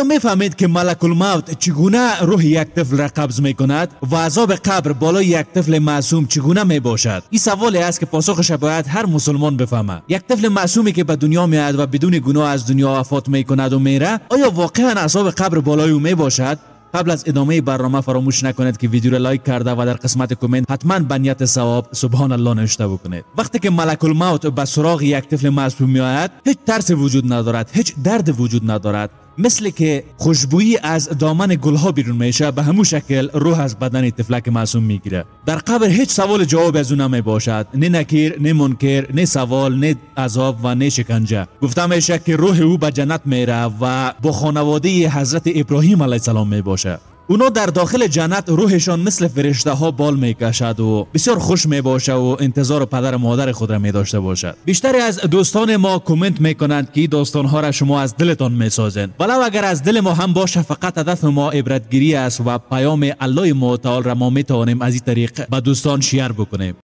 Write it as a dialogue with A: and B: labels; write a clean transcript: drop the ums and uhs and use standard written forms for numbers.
A: آیا میفهمید که ملک الموت چگونه روح یک طفل را قبض میکند و عذاب قبر بالای یک طفل معصوم چگونه میباشد؟ این سوالی است که پاسخش باید هر مسلمان بفهمه. یک طفل معصومی که به دنیا میاد و بدون گناه از دنیا وفات میکند و میره، آیا واقعا عذاب قبر بالای او میباشد؟ قبل از ادامه برنامه فراموش نکنید که ویدیو را لایک کرده و در قسمت کامنت حتما به نیت ثواب سبحان الله نوشته بکنید. وقتی که ملک الموت به سراغ یک طفل معصوم میآید، هیچ ترس وجود ندارد، هیچ درد وجود ندارد. مثل که خوشبویی از دامن گلها بیرون میشه، به همون شکل روح از بدن طفلک معصوم میگیره. در قبر هیچ سوال جواب از اون نمی باشد، نه نکیر نه منکر، نه سوال، نه عذاب و نه شکنجه. گفته میشه که روح او به جنت میره و با خانواده حضرت ابراهیم علیه السلام میباشه. اونا در داخل جنت روحشان مثل فرشته ها بال میکشد و بسیار خوش میباشه و انتظار پدر و مادر خود را میداشته باشد. بیشتری از دوستان ما کامنت میکنند که داستان ها را شما از دلتان میسازند. ولو اگر از دل ما هم باشه، فقط هدف ما عبرتگیری است و پیام الله متعال را ما میتوانیم از این طریق به دوستان شیر بکنیم.